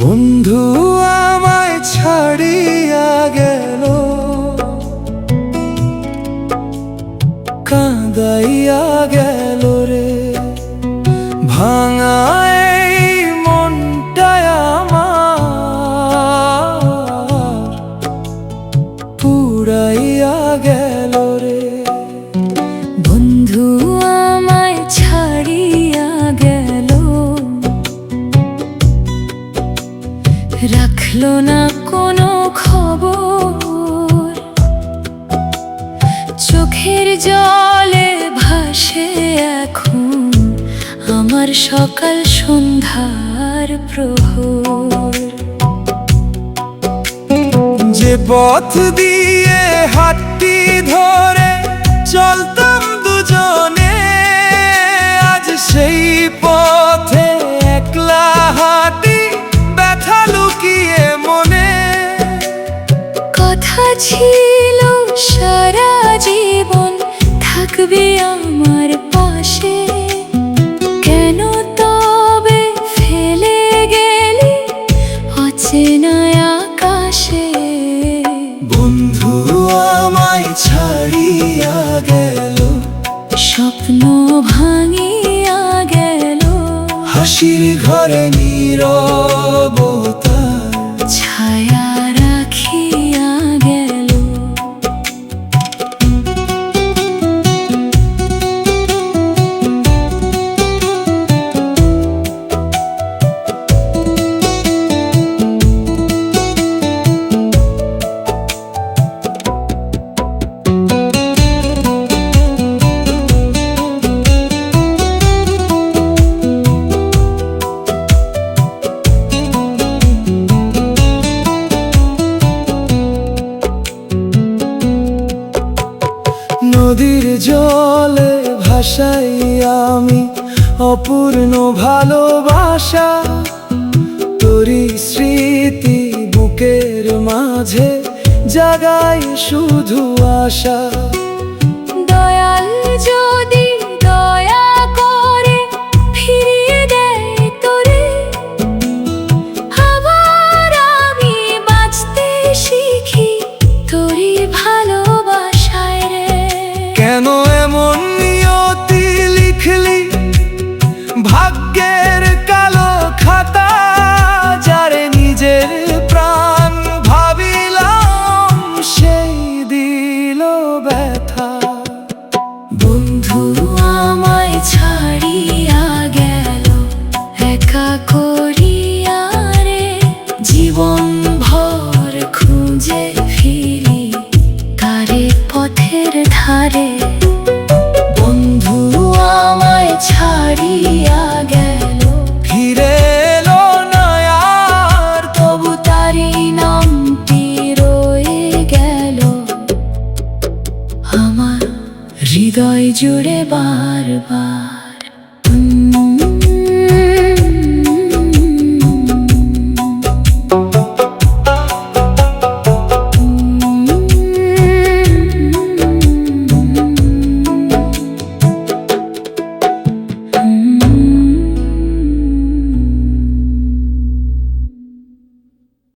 বন্ধু আমায় ছাড়িয়া গেল, কাঁদাইয়া গেল রে। ভাঙা এই মনটায় আমার পুড়াইয়া গেল রে। বন্ধু আমায় ছাড়িয়া গেল, রাখলো না কোনো খবর। চোখের জলে ভাসে এখন আমার সকাল সন্ধ্যার প্রহর। যে পথ দিয়ে হাতটি ধরে চলতাম দুজনে, আজ সেই পথে একলা হাঁটি, ব্যথা লুকিয়ে মনে। কথা ছিল সারা জীবন থাকবে আমার পাশে, কেন তবে ফেলে গেলি অচেনা আকাশে। বন্ধু আমায় ছাড়িয়া গেল, স্বপ্ন ভাঙিয়া গেল, হাসির ঘরে নীরবতা ছায়া রাখিয়া গেল। নদীর জলে ভাসাই আমি অপূর্ণ ভালোবাসা, তোরই স্মৃতি বুকের মাঝে জাগাই শুধু আশা। দয়াল যদি দয়া করে ফিরিয়ে দেয় তোরে, আবার আমি বাঁচতে শিখি তোরই ভালোবাসায় রে। কেন এমন নিয়তি লিখলি ভাগ্যের কালো খাতা, যারে নিজের প্রাণ ভাবিলাম সেই দিল ব্যথা। বন্ধু আমায় ছাড়িয়া গেল, একা করিয়া রে। জীবন ভর খুঁজে ফিরি তারে পথের ধারে। বন্ধু আমায় ছাড়িয়া গেল, ফিরে এলো না আর, তবু তারি নামটি রয়ে গেল আমার হৃদয় জুড়ে বারবার।